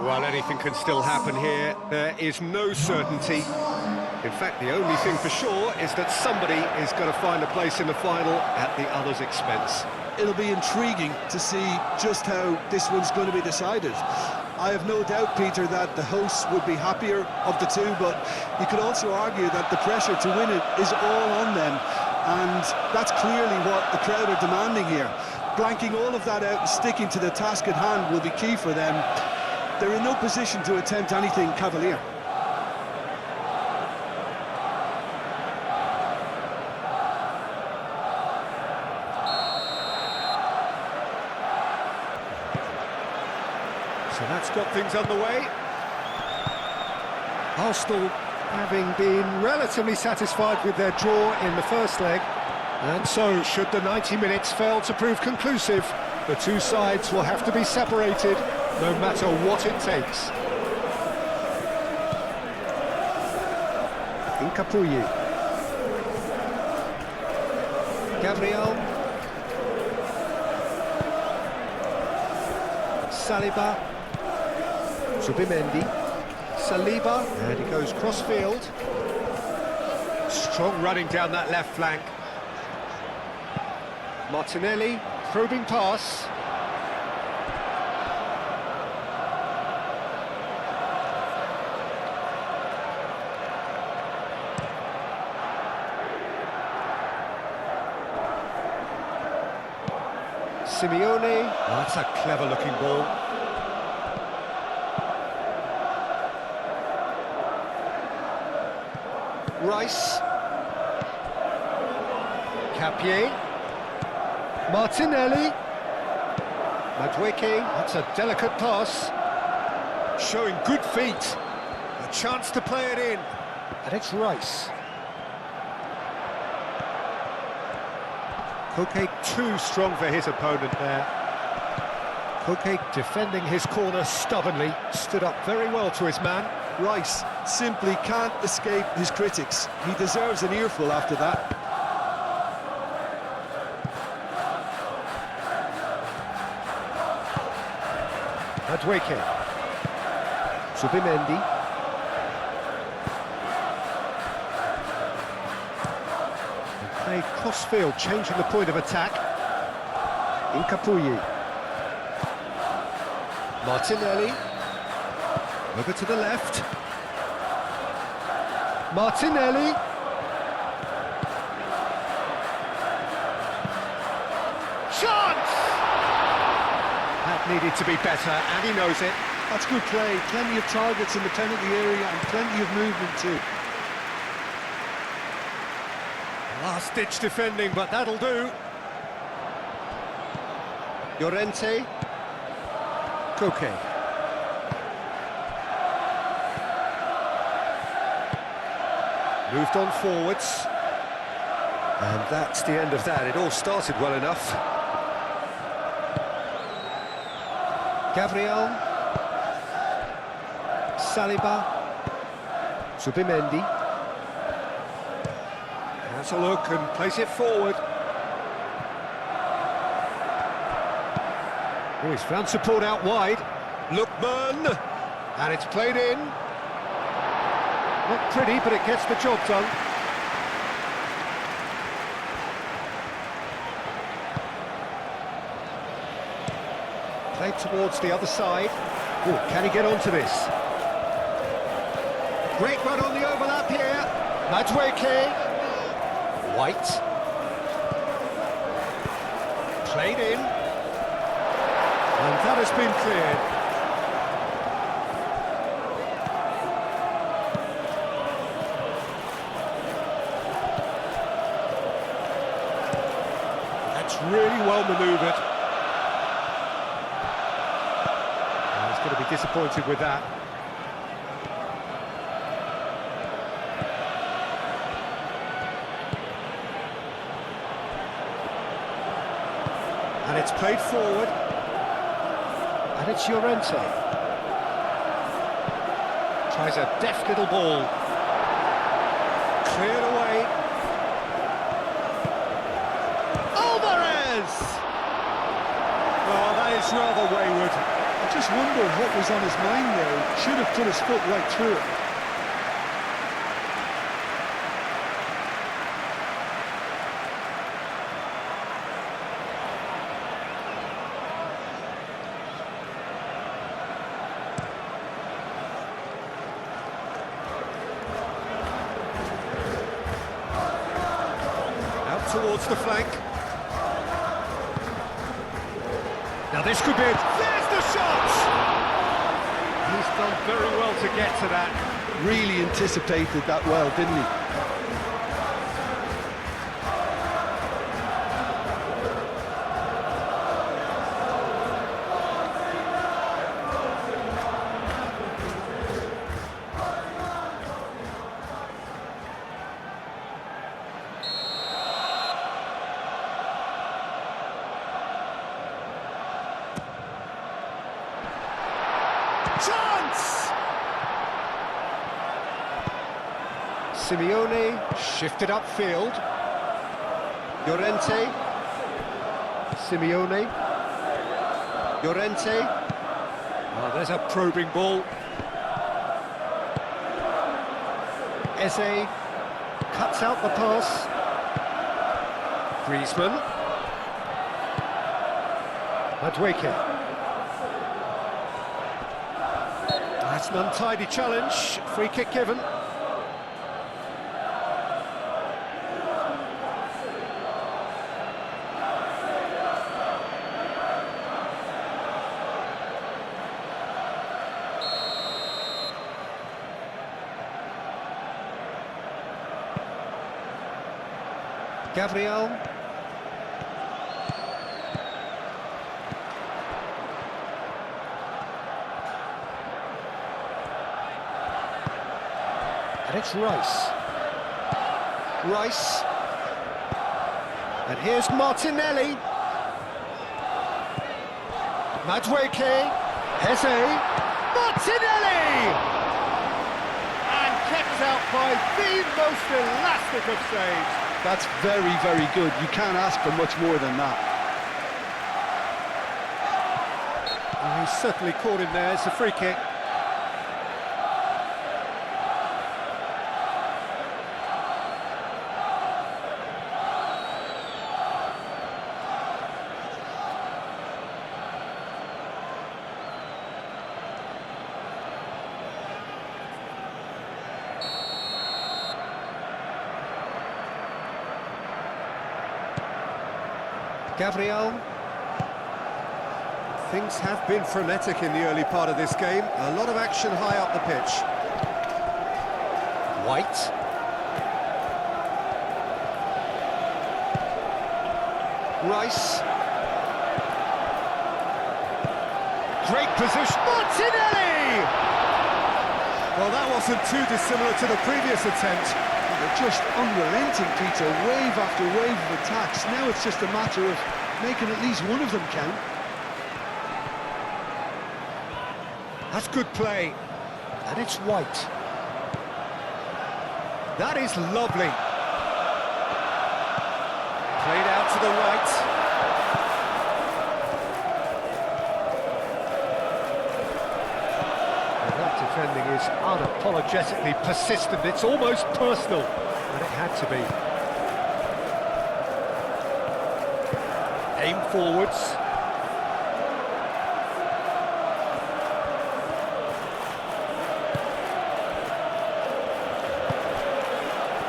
Well, anything can still happen here. There is no certainty. In fact, the only thing for sure is that somebody is going to find a place in the final at the other's expense. It'll be intriguing to see just how this one's going to be decided. I have no doubt, Peter, that the hosts would be happier of the two, but you could also argue that the pressure to win it is all on them, and that's clearly what the crowd are demanding here. Blanking all of that out and sticking to the task at hand will be key for them. They're in no position to attempt anything cavalier. So that's got things underway. Arsenal having been relatively satisfied with their draw in the first leg. And so, should the 90 minutes fail to prove conclusive, the two sides will have to be separated, no matter what it takes. Incapuyi. Gabriel. Saliba. Zubimendi. Saliba. And he goes cross-field. Strong running down that left flank. Martinelli, probing pass. Simeone. Oh, that's a clever-looking ball. Rice. Capier. Martinelli. Madueke. That's a delicate pass. Showing good feet. A chance to play it in. And it's Rice. Koke too strong for his opponent there. Koke defending his corner stubbornly. Stood up very well to his man. Rice simply can't escape his critics. He deserves an earful after that. Madueke. Zubimendi. Played cross-field, changing the point of attack. Incapuyi. Martinelli. Over to the left. Martinelli. Chance! That needed to be better, and he knows it. That's good play. Plenty of targets in the penalty area and plenty of movement too. Last-ditch defending, but that'll do. Llorente. Koke. Moved on forwards. And that's the end of that. It all started well enough. Gabriel. Saliba. Zubimendi. Has a look and plays it forward. Oh, he's found support out wide. Lookman. And it's played in. Not pretty, but it gets the job done. Played towards the other side. Oh, can he get onto this? Great run on the overlap here. Madueke. White. Played in. And that has been cleared. Really well manoeuvred. He's going to be disappointed with that. And it's played forward. And it's Llorente. Tries a deft little ball. Cleared away. Well, that is rather wayward. I just wonder what was on his mind there. He should have put his foot right through it. Towards the flank. Now this could be it. There's the shot! He's done very well to get to that. Really anticipated that well, didn't he? Chance! Simeone shifted upfield. Llorente. Simeone. Llorente. Oh, there's a probing ball. Eze cuts out the pass. Griezmann. Madueke. That's an untidy challenge. Free kick given. Gabriel. And it's Rice. Rice. And here's Martinelli. Madueke. Eze. Martinelli! And kept out by the most elastic of saves. That's very, very good. You can't ask for much more than that. Oh, he's certainly caught him there. It's a free kick. Gabriel. Things have been frenetic in the early part of this game. A lot of action high up the pitch. White. Rice. Great position. Martinelli! Well, that wasn't too dissimilar to the previous attempt. They're just unrelenting, Peter. Wave after wave of attacks. Now it's just a matter of making at least one of them count. That's good play. And it's White. That is lovely. Played out to the right. And that defending is unapologetically persistent. It's almost personal. And it had to be. Aim forwards.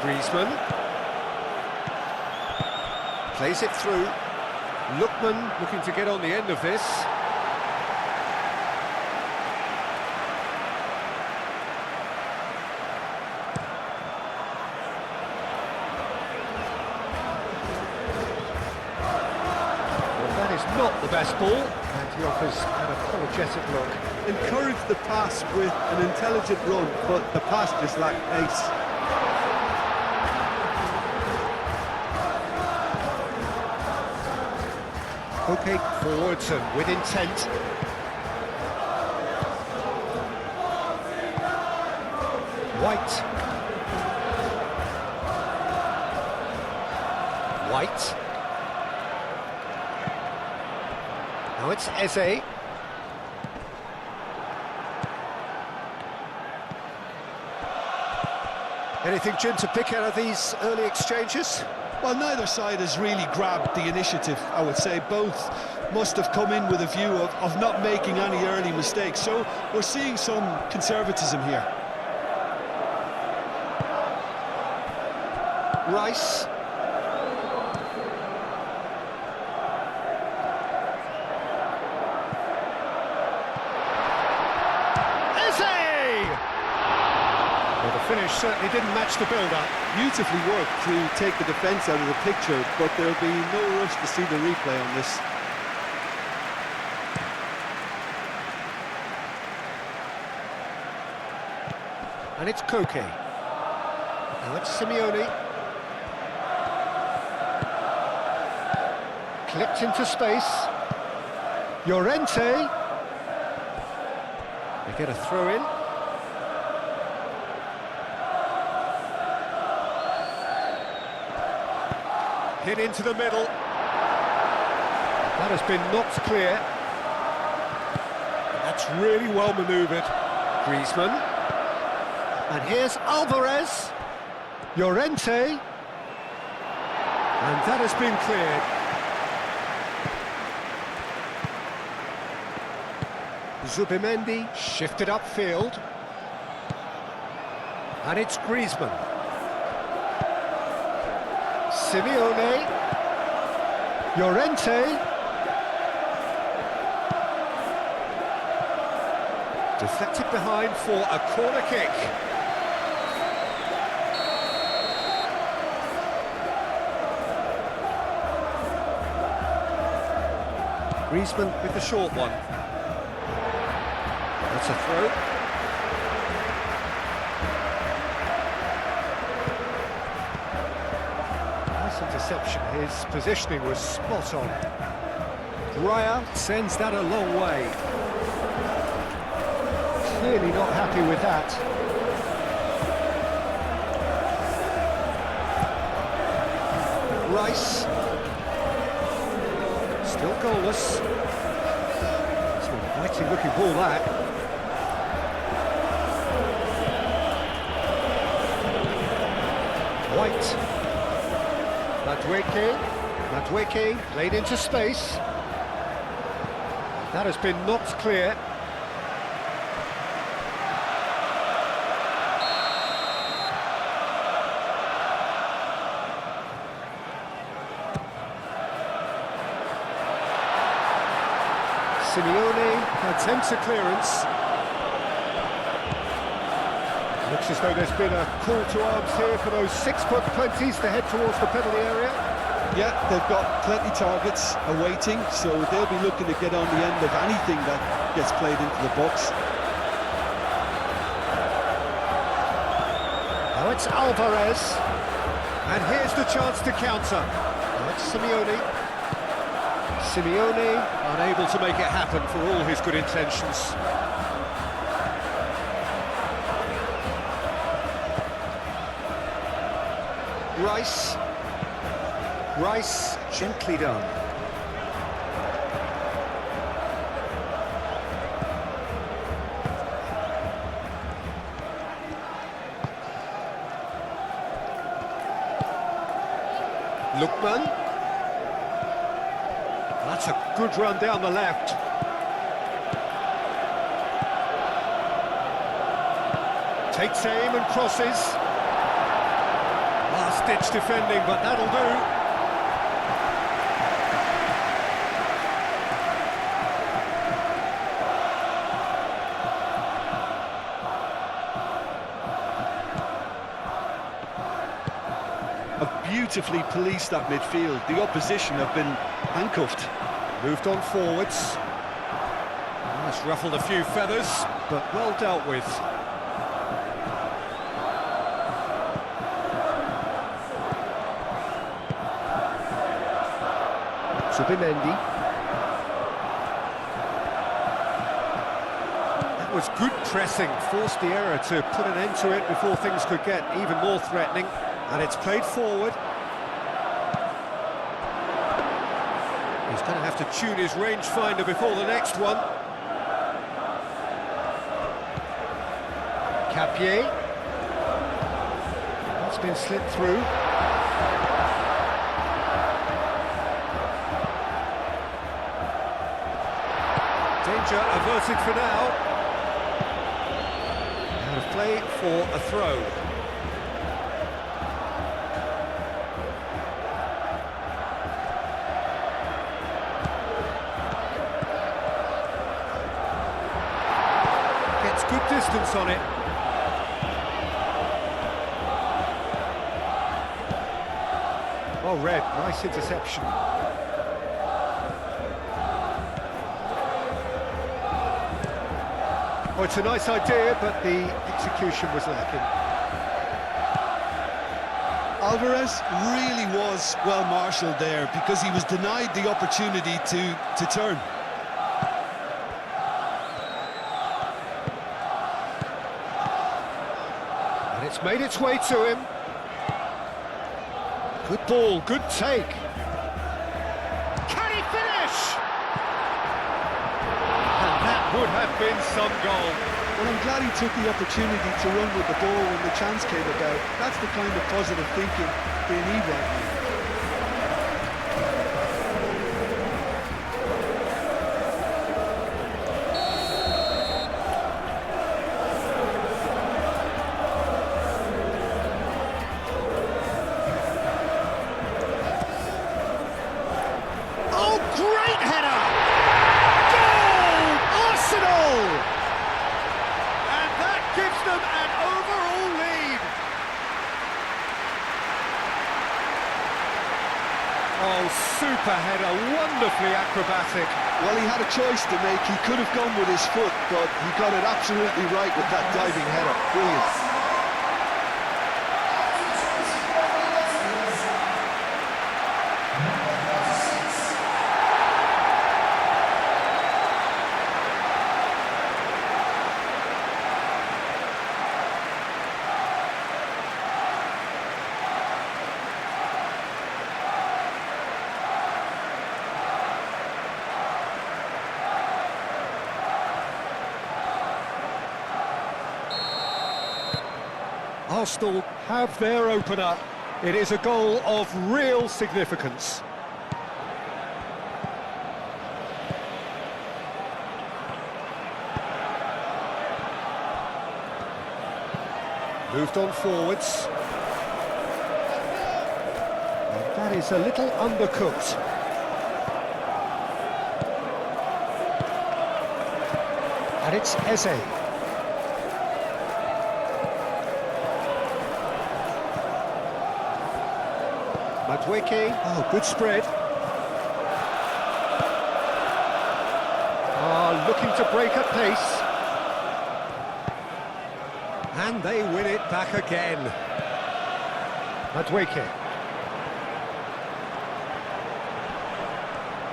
Griezmann plays it through. Lookman looking to get on the end of this. Well, that is not the best ball, and he offers an apologetic look. Encourage the pass with an intelligent run, but the pass just lacked pace. Okay, forwards and with intent. White. White. Now it's Eze. Anything, Jim, to pick out of these early exchanges? Well, neither side has really grabbed the initiative, I would say. Both must have come in with a view of not making any early mistakes. So we're seeing some conservatism here. Rice. Well, the finish certainly didn't match the build-up. Beautifully worked to take the defence out of the picture, but there'll be no rush to see the replay on this. And it's Koke. Now it's Simeone. Clipped into space. Llorente. They get a throw-in. Hit into the middle. That has been knocked clear. That's really well manoeuvred. Griezmann. And here's Alvarez. Llorente. And that has been cleared. Zubimendi shifted upfield. And it's Griezmann. Simeone. Llorente. Deflected behind for a corner kick. Griezmann with the short one. That's a throw. Interception. His positioning was spot on. Raya sends that a long way. Clearly not happy with that. Rice. Still goalless. It's an inviting looking ball, that. White. Madueke played into space. That has been knocked clear. Simeone attempts a clearance. Looks as though there's been a call to arms here for those 6'20" to head towards the penalty area. Yeah, they've got plenty targets awaiting, so they'll be looking to get on the end of anything that gets played into the box. Now it's Alvarez, and here's the chance to counter. Now it's Simeone. Simeone unable to make it happen for all his good intentions. Rice, gently done. Lookman. That's a good run down the left. Takes aim and crosses. Last-ditch defending, but that'll do. Have beautifully policed that midfield. The opposition have been handcuffed. Moved on forwards. That's ruffled a few feathers, but well dealt with. Zubimendi. That was good pressing, forced the error to put an end to it before things could get even more threatening. And it's played forward. He's going to have to tune his rangefinder before the next one. Capier. been slipped through. Danger averted for now. Out of play for a throw. Gets good distance on it. Well read, nice interception. Oh, it's a nice idea, but the execution was lacking. Alvarez really was well marshalled there because he was denied the opportunity to turn. And it's made its way to him. Good ball, good take. Can he finish? And that would have been some goal. Well, I'm glad he took the opportunity to run with the ball when the chance came about. That's the kind of positive thinking they need right now. Great header! Goal! Arsenal! And that gives them an overall lead. Oh, super header, wonderfully acrobatic. Well, he had a choice to make. He could have gone with his foot, but he got it absolutely right with that diving header. Brilliant. Arsenal have their opener. It is a goal of real significance. Moved on forwards. And that is a little undercooked. And it's Eze. Madueke, oh, good spread. Looking to break at pace. And they win it back again. Madueke.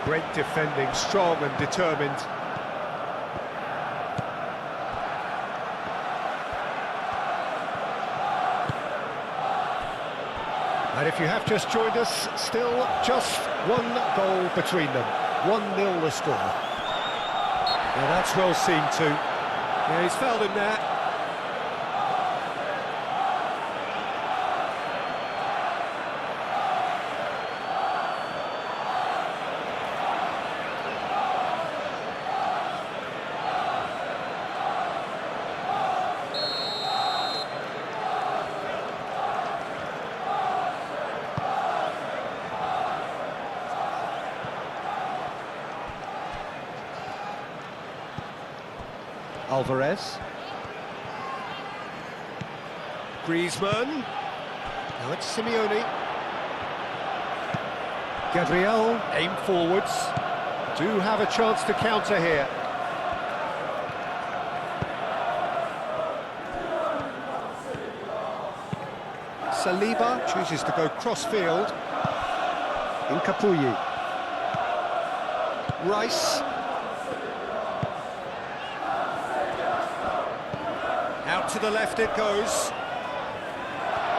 Great defending, strong and determined. And if you have just joined us, still just one goal between them. 1-0 the score. Yeah, that's well seen too. Yeah, he's fouled him there. Alvarez. Griezmann. Now it's Simeone. Gabriel, aim forwards. Do have a chance to counter here. Saliba chooses to go cross-field. Incapuyi. Rice. Out to the left it goes.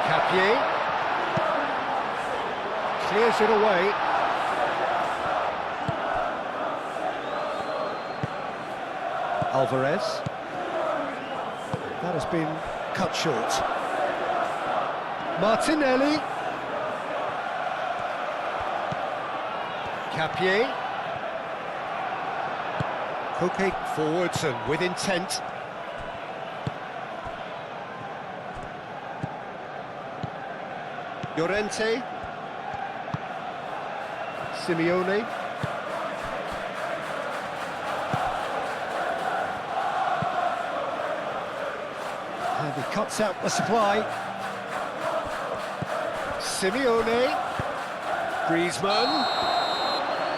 Capier. Clears it away. Alvarez. That has been cut short. Martinelli. Capier. Koke forwards and with intent. Llorente. Simeone. And he cuts out the supply. Simeone. Griezmann.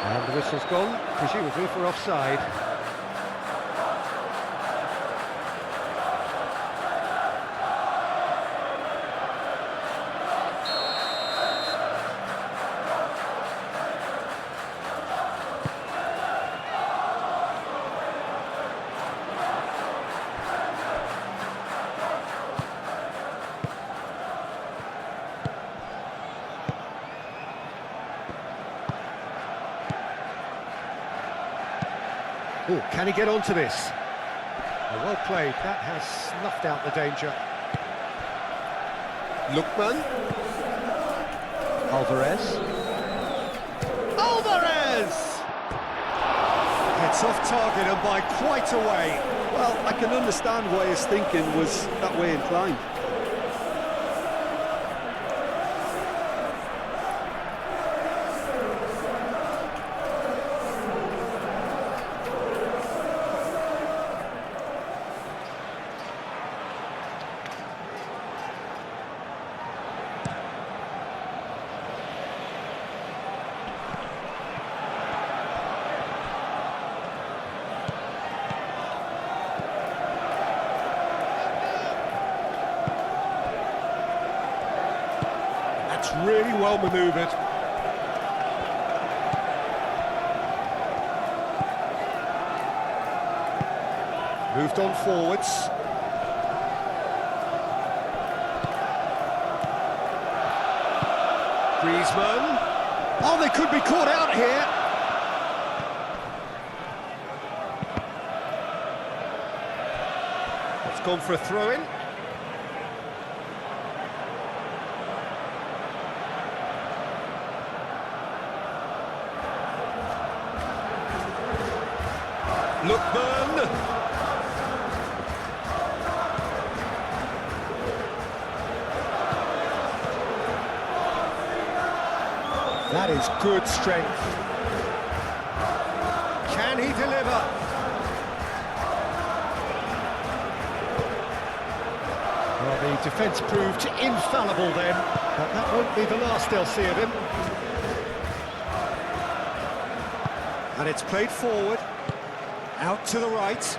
And the whistle's gone, presumably for offside. Oh, can he get onto this? Well played, that has snuffed out the danger. Lookman. Alvarez. Alvarez! It's off target and by quite a way. Well, I can understand why his thinking was that way inclined. That's really well manoeuvred. Moved on forwards. Griezmann. Oh, they could be caught out here. It's gone for a throw-in. Lookman. That is good strength. Can he deliver? Well, the defence proved infallible then, but that won't be the last they'll see of him. And it's played forward. Out to the right.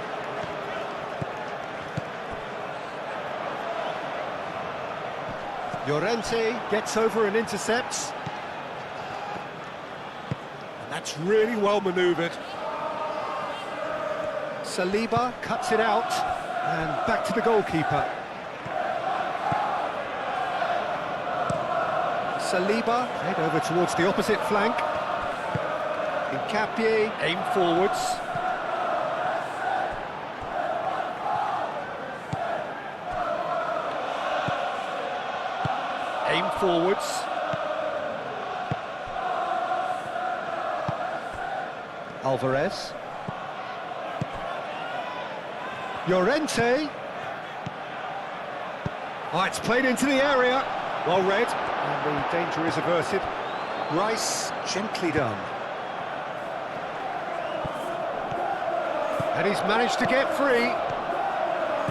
Llorente gets over and intercepts. And that's really well manoeuvred. Saliba cuts it out. And back to the goalkeeper. Saliba head over towards the opposite flank. Capier aim forwards. Aim forwards. Alvarez. Llorente. Oh, it's played into the area. Well read. And the danger is averted. Rice, gently done. And he's managed to get free.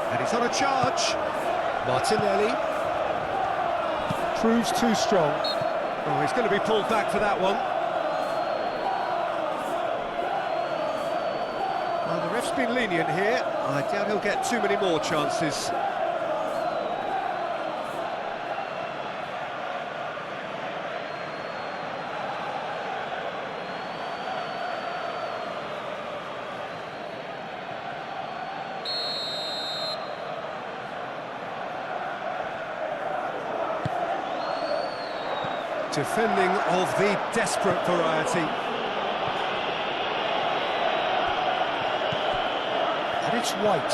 And he's on a charge. Martinelli. Proves too strong. Oh, he's going to be pulled back for that one. Well, the ref's been lenient here. I doubt he'll get too many more chances. Defending of the desperate variety. And it's White.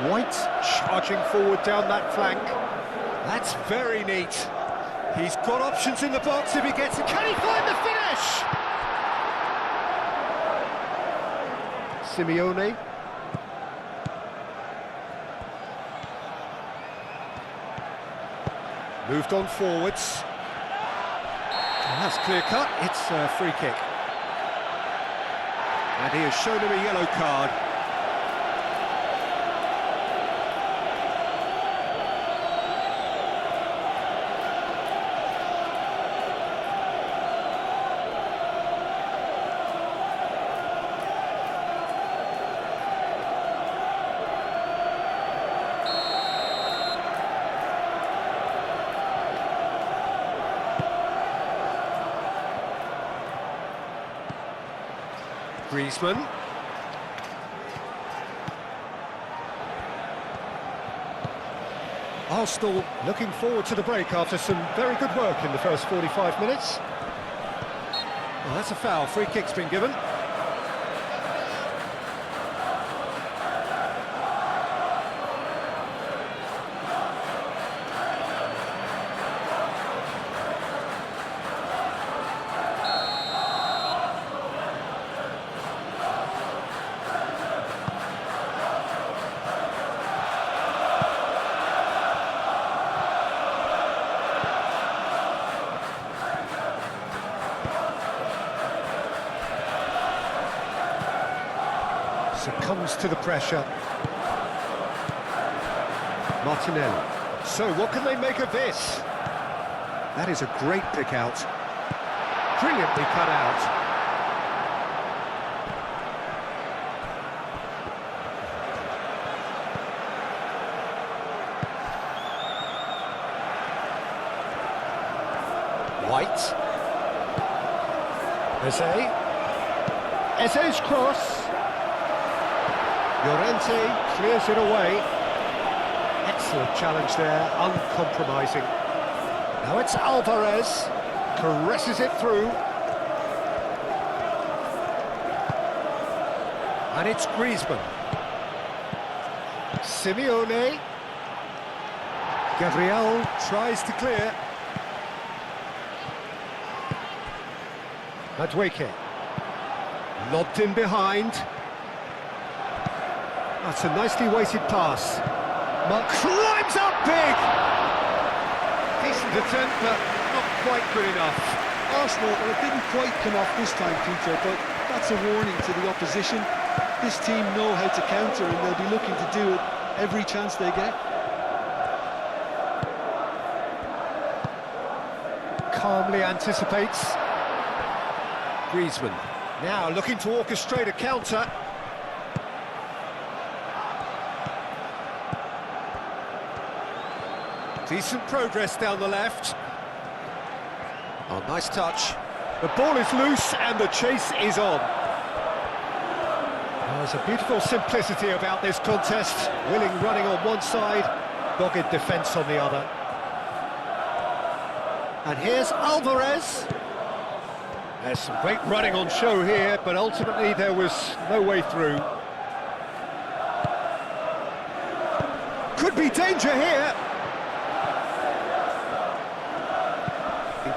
White charging forward down that flank. That's very neat. He's got options in the box if he gets it. Can he find the finish? Simeone. Moved on forwards. And that's clear cut. It's a free kick. And he has shown him a yellow card. Griezmann. Arsenal looking forward to the break after some very good work in the first 45 minutes. Well, that's a foul. Free kick's been given. Succumbs to the pressure. Martinelli. So what can they make of this? That is a great pick out. Brilliantly cut out. White. Eze's cross. Llorente clears it away. Excellent challenge there, uncompromising. Now it's Alvarez, caresses it through. And it's Griezmann. Simeone. Gabriel tries to clear. Madueke. Lobbed in behind. That's a nicely weighted pass. Mark climbs up big! Decent attempt, but not quite good enough. Arsenal, well, it didn't quite come off this time, Peter, but that's a warning to the opposition. This team know how to counter, and they'll be looking to do it every chance they get. Calmly anticipates. Griezmann now looking to orchestrate a counter. Decent progress down the left. Oh, nice touch. The ball is loose and the chase is on. There's a beautiful simplicity about this contest. Willing running on one side, dogged defence on the other. And here's Alvarez. There's some great running on show here, but ultimately there was no way through. Could be danger here.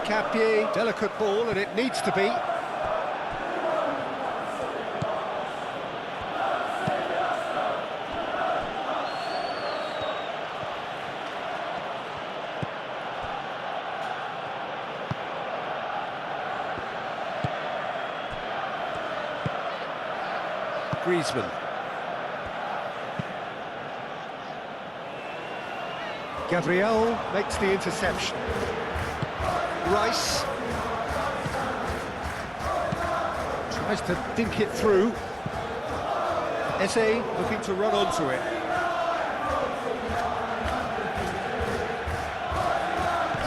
Capier, delicate ball, and it needs to be. Griezmann. Gabriel makes the interception. Rice tries to dink it through. Eze looking to run onto it.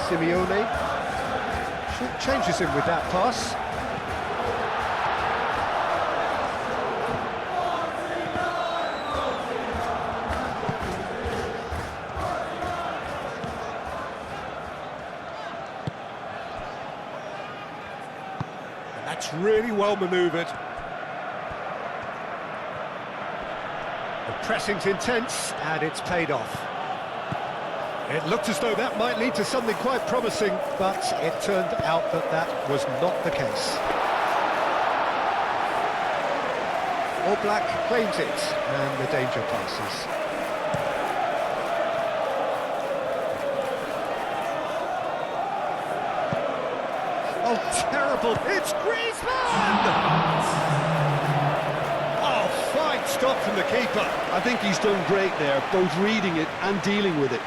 Simeone changes him with that pass. That's really well manoeuvred. The pressing's intense, and it's paid off. It looked as though that might lead to something quite promising, but it turned out that that was not the case. All Black claims it, and the danger passes. Oh, terrible! It's Griezmann! Oh, fine stop from the keeper. I think he's done great there, both reading it and dealing with it.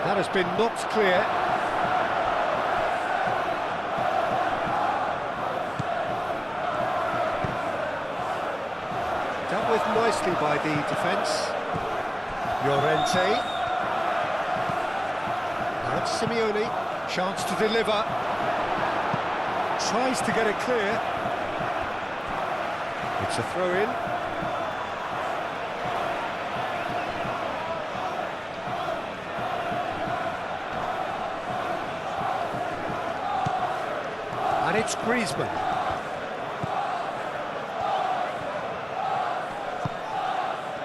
That has been knocked clear. Dealt with nicely by the defence. Llorente. Now it's Simeone. Chance to deliver. Tries to get it clear. It's a throw-in. And it's Griezmann.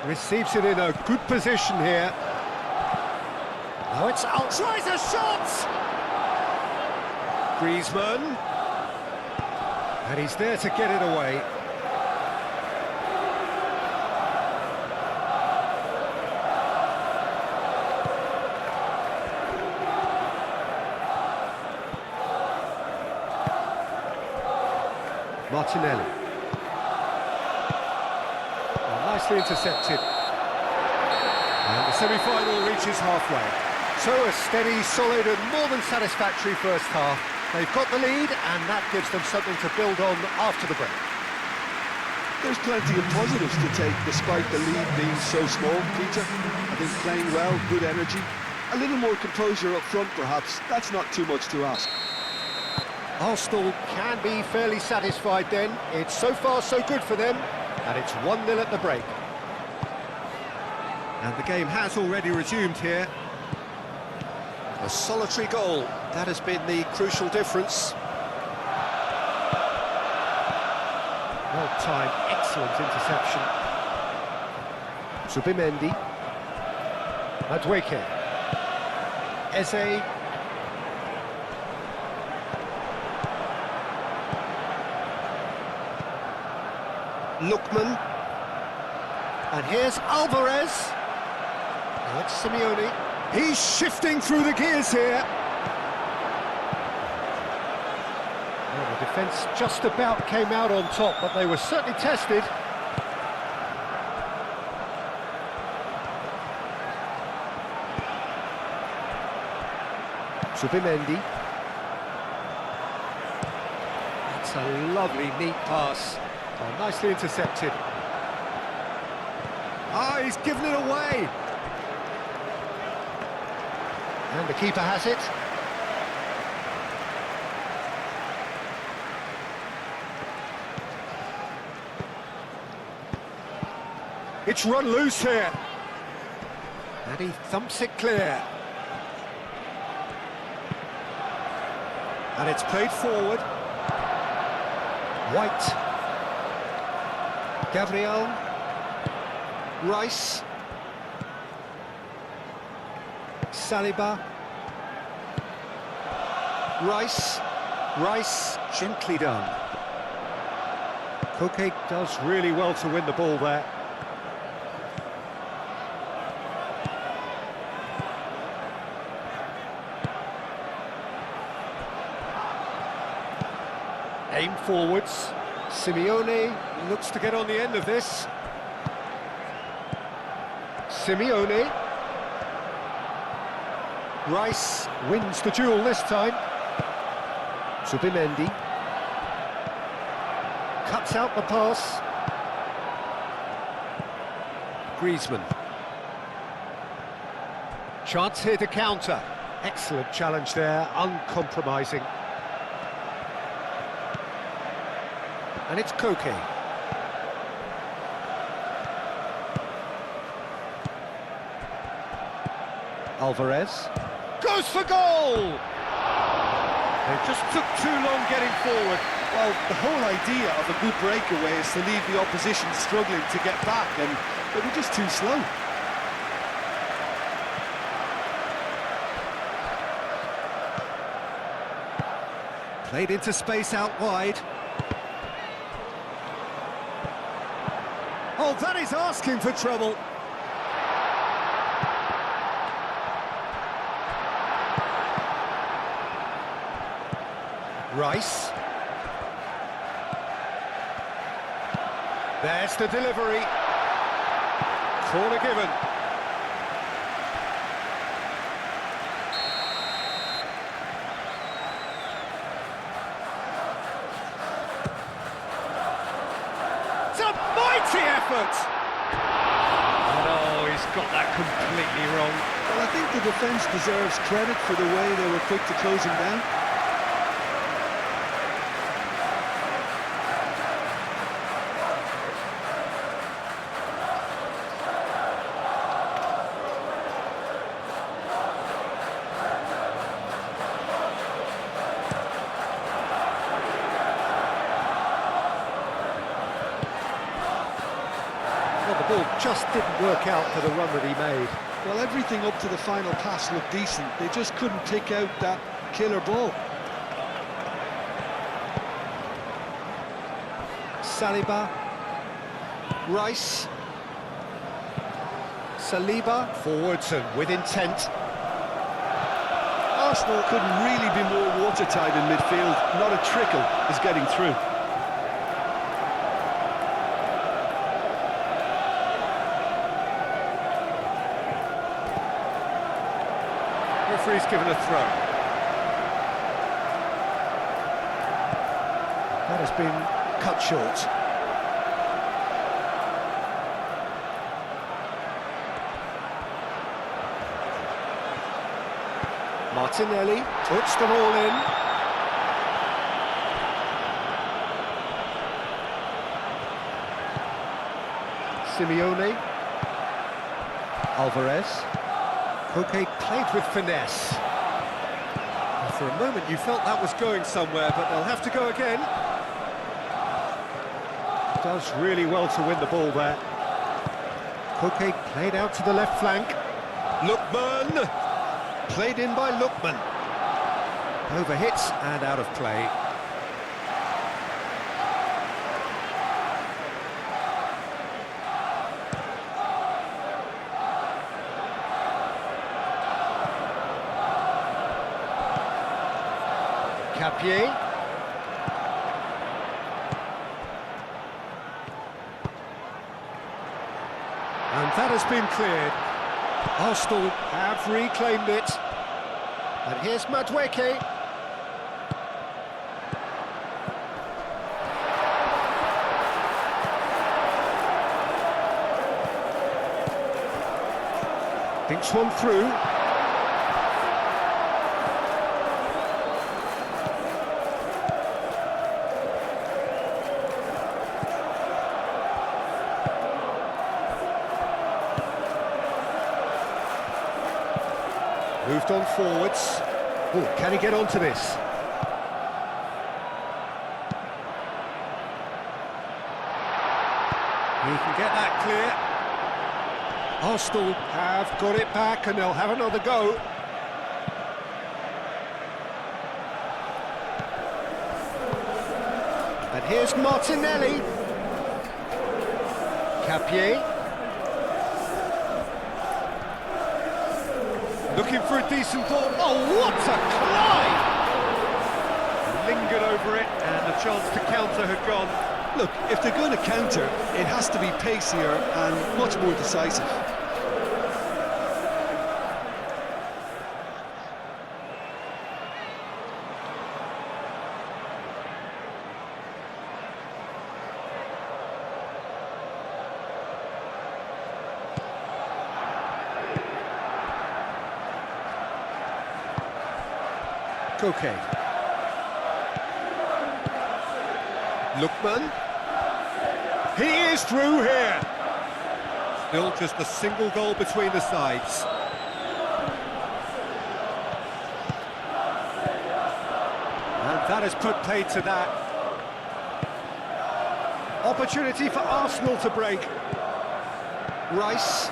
Receives it in a good position here. Now it's out. Tries a shot! Griezmann. And he's there to get it away. Martinelli. Oh, nicely intercepted. And the semi-final reaches halfway. So a steady, solid and more than satisfactory first half. They've got the lead and that gives them something to build on after the break. There's plenty of positives to take despite the lead being so small, Peter. I think playing well, good energy. A little more composure up front perhaps. That's not too much to ask. Arsenal can be fairly satisfied then. It's so far so good for them, and it's 1-0 at the break. And the game has already resumed here. A solitary goal, that has been the crucial difference. Well-timed, excellent interception. Zubimendi. Madueke. Eze. Lookman, and here's Alvarez. Now it's Simeone. He's shifting through the gears here. Well, the defence just about came out on top, but they were certainly tested. Zubimendi. That's a lovely, neat pass. Oh, nicely intercepted. Ah, he's given it away. And the keeper has it. It's run loose here. And he thumps it clear. And it's played forward. White. Gabriel, Rice, Saliba, Rice, gently done. Koke does really well to win the ball there. Aim forwards. Simeone looks to get on the end of this. Simeone. Rice wins the duel this time. Zubimendi. Cuts out the pass. Griezmann. Chance here to counter. Excellent challenge there, uncompromising. And it's Koke. Alvarez goes for goal! They just took too long getting forward. Well, the whole idea of a good breakaway is to leave the opposition struggling to get back, and they were just too slow. Played into space out wide. Oh, that is asking for trouble. Rice. There's the delivery. Corner given. It's a mighty effort! Oh, he's got that completely wrong. Well, I think the defence deserves credit for the way they were quick to close him down. Well, the ball just didn't work out for the run that he made. Well, everything up to the final pass looked decent. They just couldn't pick out that killer ball. Saliba. Rice. Saliba. Forwards and with intent. Arsenal couldn't really be more watertight in midfield. Not a trickle is getting through. Referee's given a throw. That has been cut short. Martinelli puts them all in. Simeone. Alvarez. Koke played with finesse. For a moment you felt that was going somewhere, but they'll have to go again. Does really well to win the ball there. Koke played out to the left flank. Lookman! Played in by Lookman. Overhits and out of play. Capier. And that has been cleared. Arsenal have reclaimed it. And here's Madueke. Thinks one through. Moved on forwards. Oh, can he get onto this? He can get that clear. Arsenal have got it back and they'll have another go. And here's Martinelli. Capier. Looking for a decent ball. Oh, what a climb! Lingered over it, and the chance to counter had gone. Look, if they're going to counter, it has to be pacier and much more decisive. Koke. Lookman. He is through here. Still just a single goal between the sides. And that has put paid to that. Opportunity for Arsenal to break. Rice.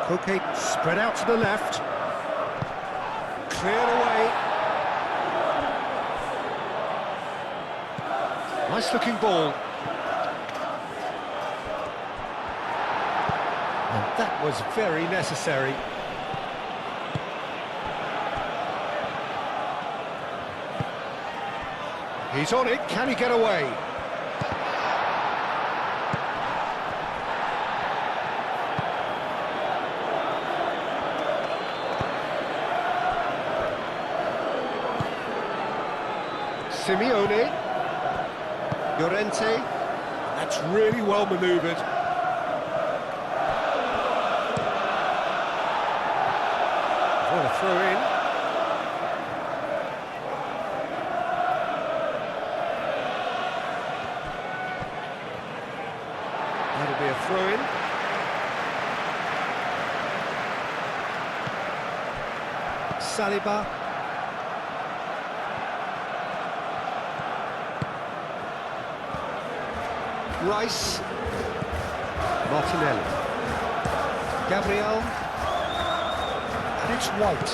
Koke spread out to the left. Cleared away. Nice looking ball. And that was very necessary. He's on it, can he get away? Simeone, Llorente, that's really well manoeuvred. What a throw in. That'll be a throw in. Saliba. Rice, Martinelli, Gabriel, and it's White,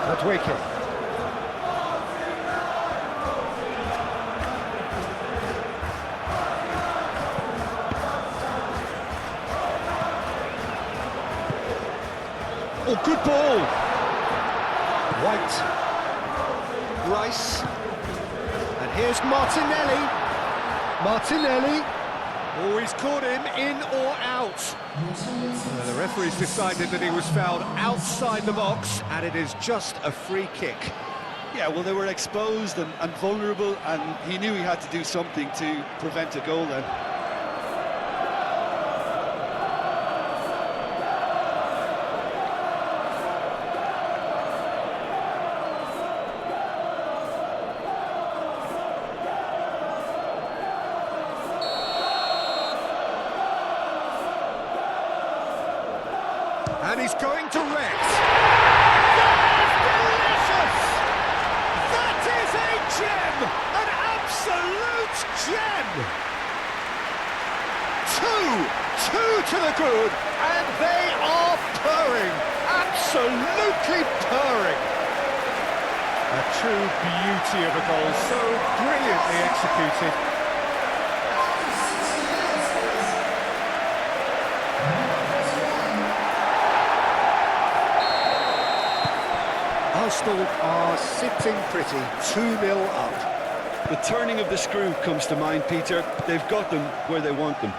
Madueke. Oh, good ball! White, Rice, and here's Martinelli. Martinelli, oh, he's caught him in or out. The referee's decided that he was fouled outside the box, and it is just a free kick. Yeah, well, they were exposed and vulnerable, and he knew he had to do something to prevent a goal then. And he's going to Rex. That is delicious! That is a gem! An absolute gem! Two to the good, and they are purring. Absolutely purring. A true beauty of a goal, so brilliantly executed. Arsenal are sitting pretty, 2-0 up. The turning of the screw comes to mind, Peter. They've got them where they want them.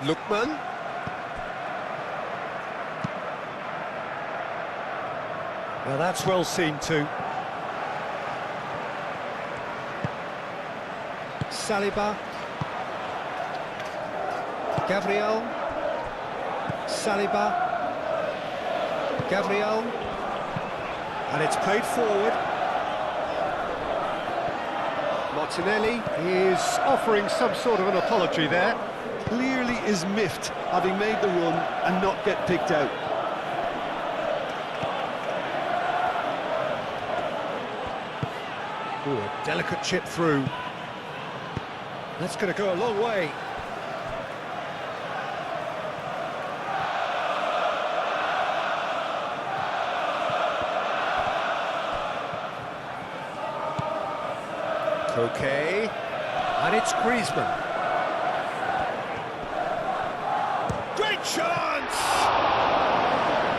Lookman. Well, that's well seen too. Saliba. Gabriel. Saliba. Gabriel. And it's played forward. Martinelli is offering some sort of an apology there. Clearly is miffed, having made the run and not get picked out. Ooh, a delicate chip through. That's going to go a long way. Okay, and it's Griezmann. Great chance!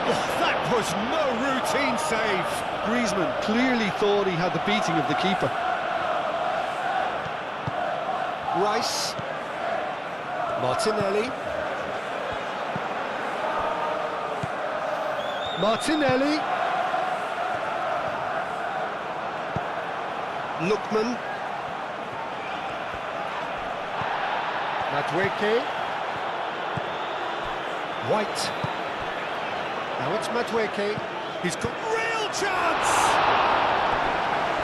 Oh, that was no routine save. Griezmann clearly thought he had the beating of the keeper. Rice. Martinelli. Martinelli. Lookman. Madueke. White. Now it's Madueke. He's got real chance!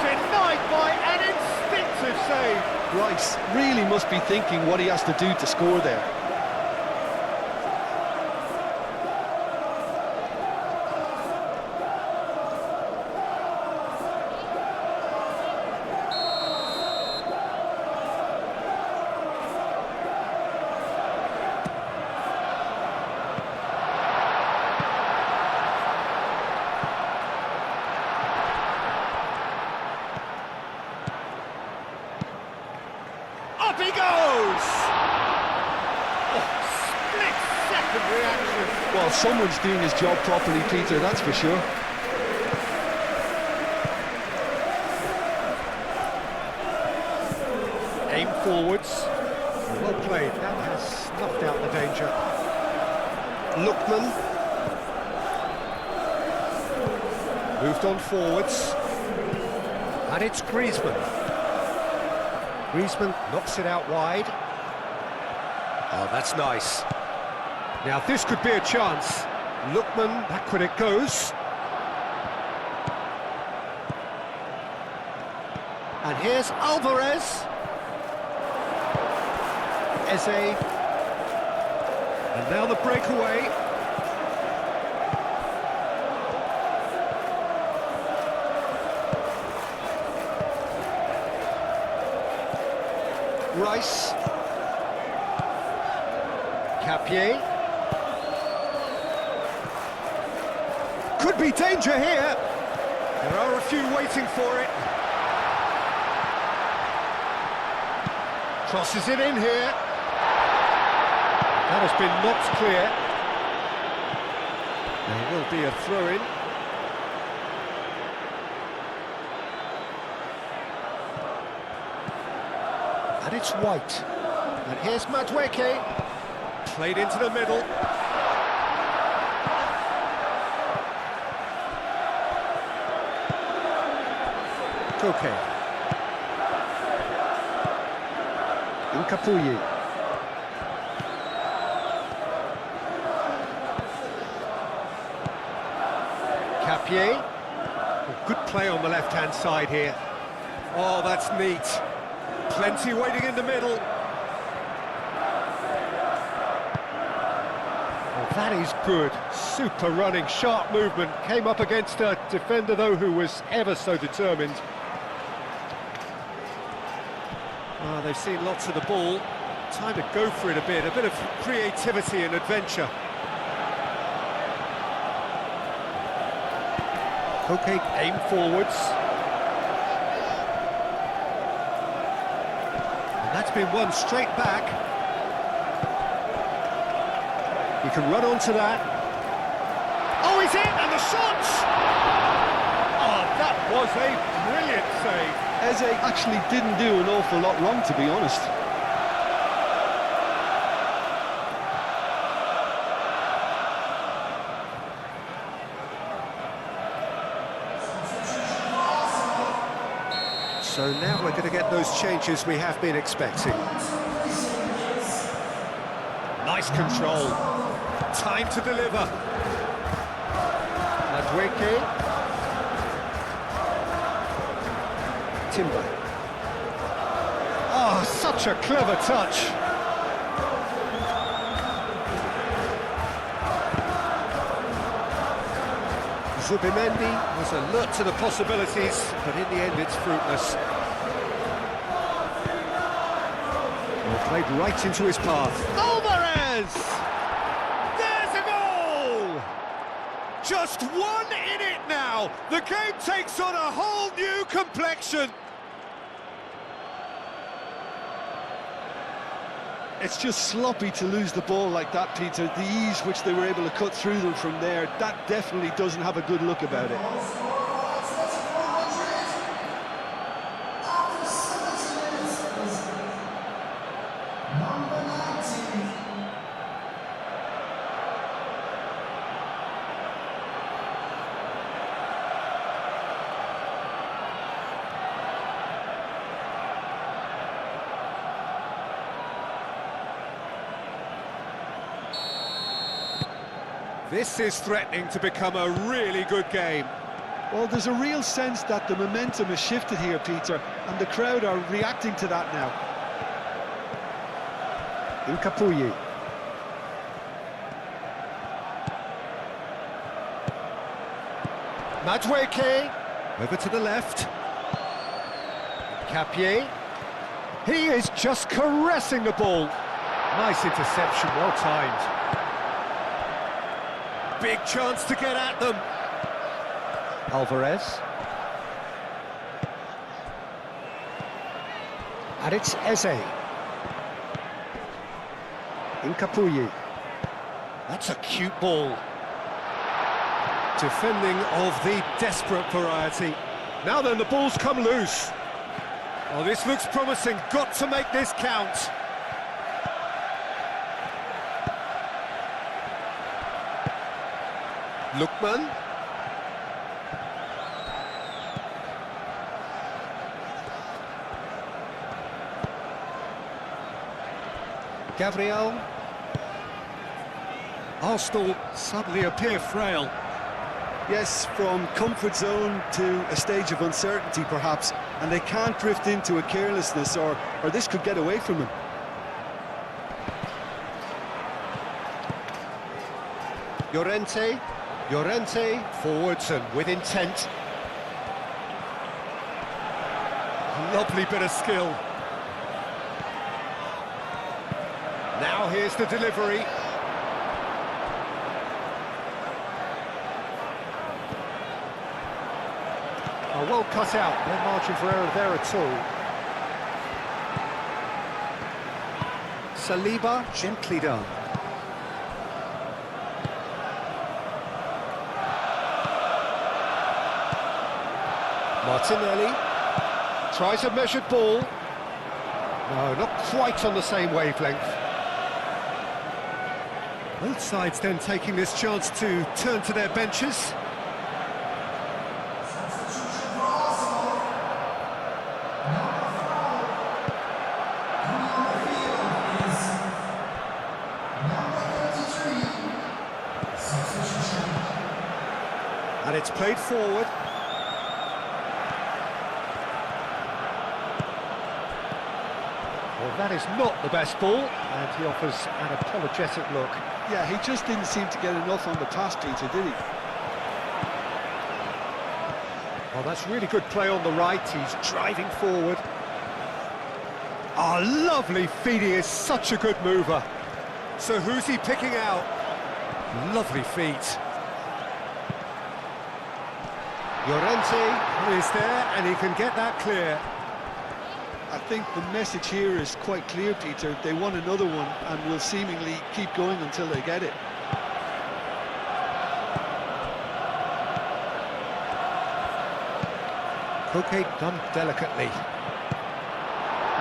Denied by an instinctive save. Rice really must be thinking what he has to do to score there. Up he goes! Oh, split-second reaction. Well, someone's doing his job properly, Peter, that's for sure. Aim forwards. Well played. That has snuffed out the danger. Lookman. Moved on forwards. And it's Griezmann. Griezmann knocks it out wide. Oh, that's nice. Now this could be a chance. Lookman, backward it goes. And here's Alvarez. Eze. And now the breakaway. Rice. Capier. Could be danger here. There are a few waiting for it. Crosses it in here. That has been knocked clear. There will be a throw-in. And it's White. And here's Madueke. Played into the middle. Koke. Nkapuyi. Capier. Good play on the left-hand side here. Oh, that's neat. Plenty waiting in the middle. Oh, that is good. Super running, sharp movement. Came up against a defender, though, who was ever so determined. Oh, they've seen lots of the ball. Time to go for it a bit of creativity and adventure. Okay, aim forwards. And that's been won straight back. He can run onto that. Oh, he's in, and the shot! Oh, that was a brilliant save. Eze actually didn't do an awful lot wrong, to be honest. So now we're going to get those changes we have been expecting. Nice control. Time to deliver. Madueke. Timber. Oh, such a clever touch. Zubimendi was alert to the possibilities, but in the end it's fruitless. Well, played right into his path. Alvarez! There's a goal! Just one in it now. The game takes on a whole new complexion. It's just sloppy to lose the ball like that, Peter. The ease which they were able to cut through them from there, that definitely doesn't have a good look about it. This is threatening to become a really good game. Well, there's a real sense that the momentum has shifted here, Peter, and the crowd are reacting to that now. Incapuyi. Madueke, over to the left. Capier. He is just caressing the ball. Nice interception, well timed. Big chance to get at them. Alvarez. And it's Eze. Incapuyi. That's a cute ball. Defending of the desperate variety. Now then, the ball's come loose. Oh, this looks promising. Got to make this count. Lookman. Gabriel. Arsenal suddenly appear frail. Yes, from comfort zone to a stage of uncertainty, perhaps, and they can't drift into a carelessness, or this could get away from them. Llorente, forwards and with intent. Lovely bit of skill. Now here's the delivery. Oh, well cut out, no margin for error there at all. Saliba, gently done. Martinelli tries a measured ball. No, not quite on the same wavelength. Both sides then taking this chance to turn to their benches. And it's played forward. Well, that is not the best ball, and he offers an apologetic look. Yeah, he just didn't seem to get enough on the pass, Peter, did he? Well, that's really good play on the right. He's driving forward. Oh, lovely feed. He is such a good mover. So who's he picking out? Lovely feet. Llorente is there, and he can get that clear. I think the message here is quite clear, Peter. They want another one and will seemingly keep going until they get it. Koke done delicately.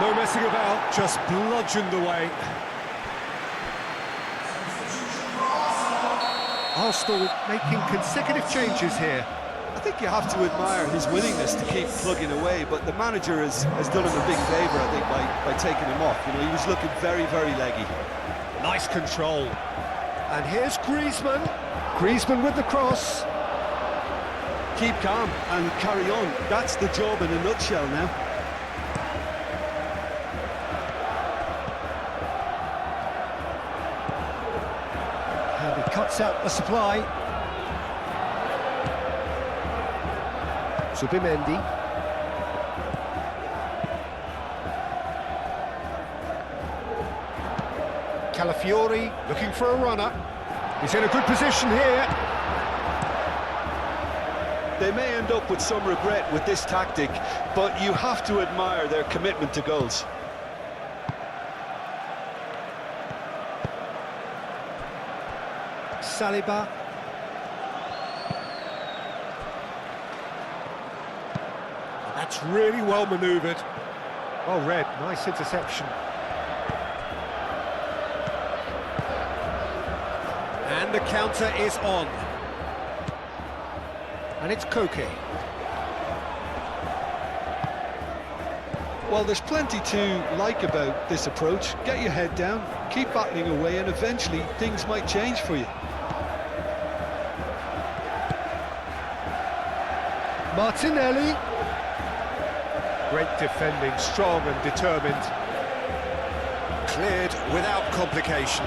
No messing about, just bludgeoned away. Arsenal making consecutive changes here. I think you have to admire his willingness to keep plugging away, but the manager has done him a big favour, I think, by taking him off. You know, he was looking very, very leggy. Nice control. And here's Griezmann. Griezmann with the cross. Keep calm and carry on. That's the job in a nutshell now. And he cuts out the supply. Subimendi. Calafiori looking for a runner. He's in a good position here. They may end up with some regret with this tactic, but you have to admire their commitment to goals. Saliba. That's really well manoeuvred. Well read, nice interception. And the counter is on. And it's Koke. Well, there's plenty to like about this approach. Get your head down, keep battling away, and eventually things might change for you. Martinelli. Great defending, strong and determined. Cleared without complication.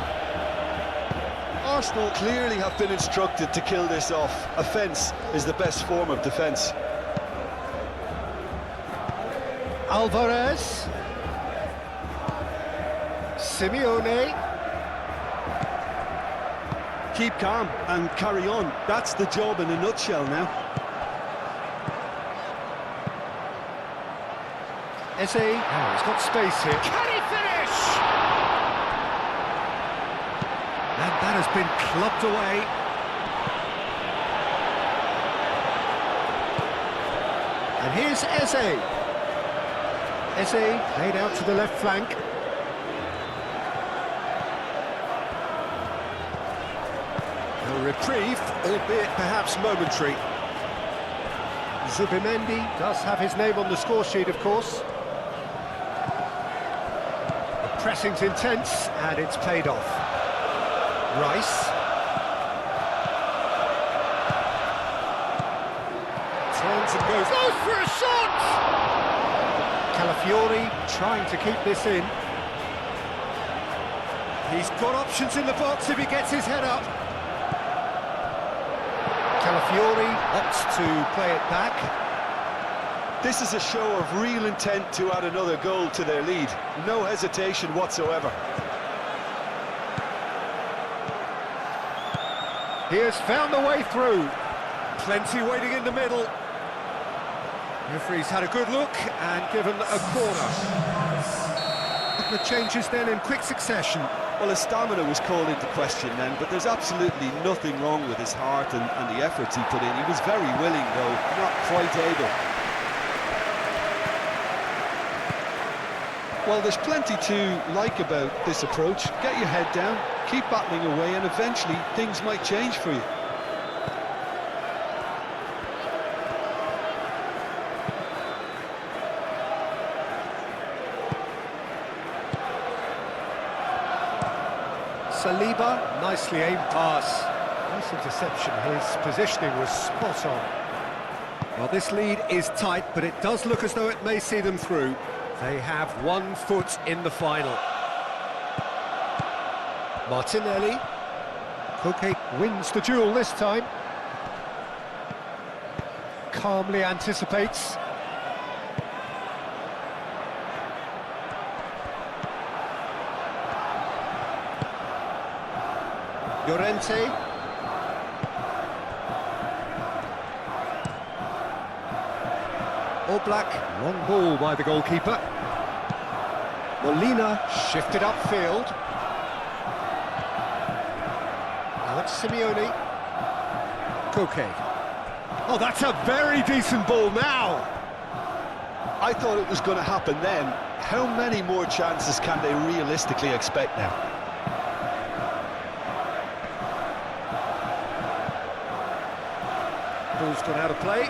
Arsenal clearly have been instructed to kill this off. Offence is the best form of defence. Alvarez. Simeone. Keep calm and carry on. That's the job in a nutshell now. Eze. Oh, he's got space here. Can he finish? And that has been clubbed away. And here's Eze. Eze played out to the left flank. A reprieve, albeit perhaps momentary. Zubimendi does have his name on the score sheet, of course. The pressing's intense, and it's paid off. Rice. Turns and goes for a shot! Calafiori trying to keep this in. He's got options in the box if he gets his head up. Calafiori opts to play it back. This is a show of real intent to add another goal to their lead. No hesitation whatsoever. He has found the way through. Plenty waiting in the middle. Referee's had a good look and given a corner. The changes then in quick succession. Well, his stamina was called into question then, but there's absolutely nothing wrong with his heart and the efforts he put in. He was very willing, though, not quite able. Well, there's plenty to like about this approach. Get your head down, keep battling away, and eventually things might change for you. Saliba, nicely aimed pass. Nice interception, his positioning was spot on. Well, this lead is tight, but it does look as though it may see them through. They have 1 foot in the final. Martinelli. Koke wins the duel this time. Calmly anticipates. Llorente. Oblak, long ball by the goalkeeper. Molina shifted upfield. Alex Simeone. Koke. Oh, that's a very decent ball now. I thought it was going to happen then. How many more chances can they realistically expect now? Ball's gone out of play.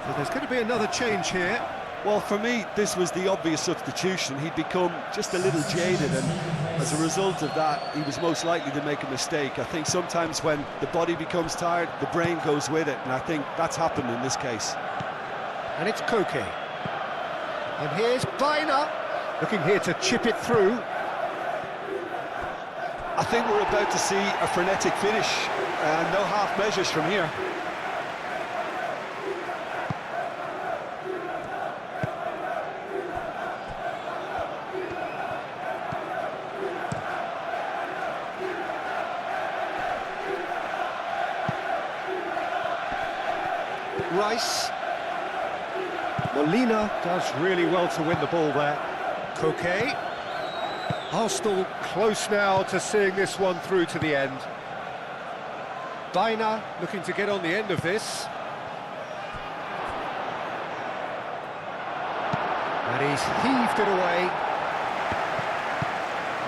So there's going to be another change here. Well, for me, this was the obvious substitution. He'd become just a little jaded, and as a result of that, he was most likely to make a mistake. I think sometimes when the body becomes tired, the brain goes with it, and I think that's happened in this case. And it's Koke. And here's Baina, looking here to chip it through. I think we're about to see a frenetic finish, and no half measures from here. Rice. Molina does really well to win the ball there. Koke. Arsenal close now to seeing this one through to the end. Baina looking to get on the end of this. And he's heaved it away.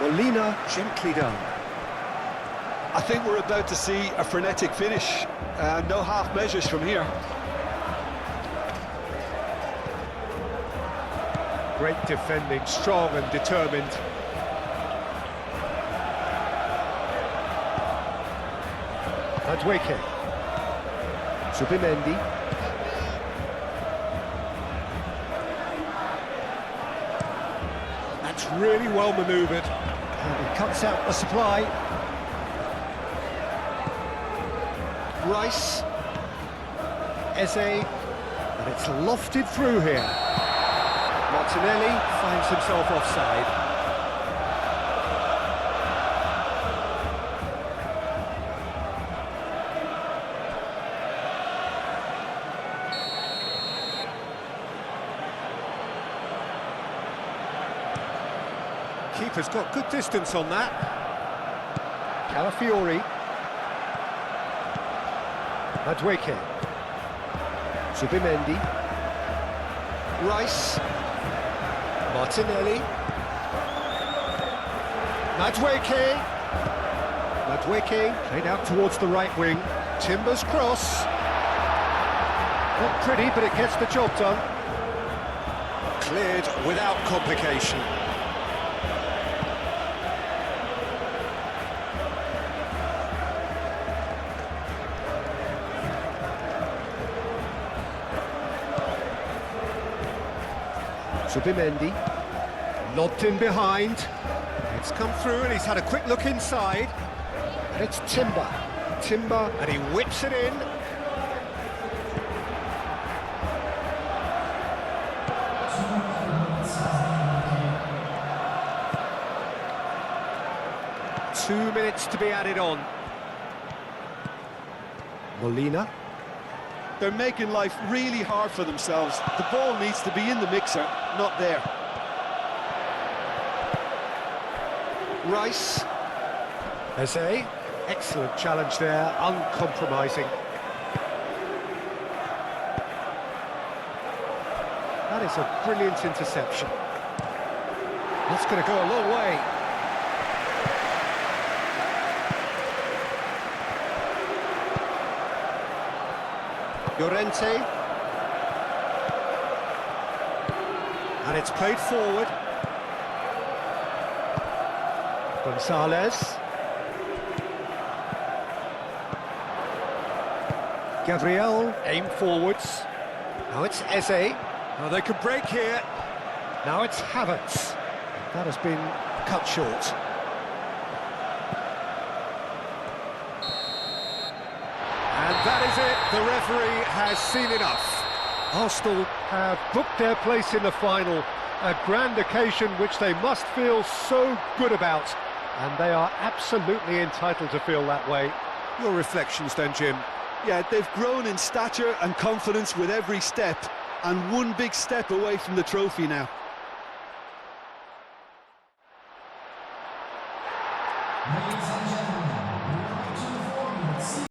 Molina gently done. I think we're about to see a frenetic finish, and no half measures from here. Great defending, strong and determined. Madueke. Zubimendi. It's really well manoeuvred. And he cuts out the supply. Rice. Eze. And it's lofted through here. Martinelli finds himself offside. Keeper's got good distance on that. Calafiori. Madueke. Zubimendi. Rice. Martinelli. Madueke. Madueke played out towards the right wing. Timber's cross. Not pretty, but it gets the job done. Cleared without complication. Zubimendi, lobbed in behind. It's come through and he's had a quick look inside. And it's Timber. Timber, and he whips it in. Two minutes to be added on. Molina. They're making life really hard for themselves. The ball needs to be in the mixer, not there. Rice. Eze. Excellent challenge there, uncompromising. That is a brilliant interception. That's going to go a long way. Llorente. And it's played forward. Gonzalez. Gabriel, aim forwards. Now it's Eze. Now they could break here. Now it's Havertz. That has been cut short. And that is it. The referee has seen enough. Arsenal have booked their place in the final. A grand occasion which they must feel so good about. And they are absolutely entitled to feel that way. Your reflections then, Jim? Yeah, they've grown in stature and confidence with every step, and one big step away from the trophy now. Ladies and gentlemen,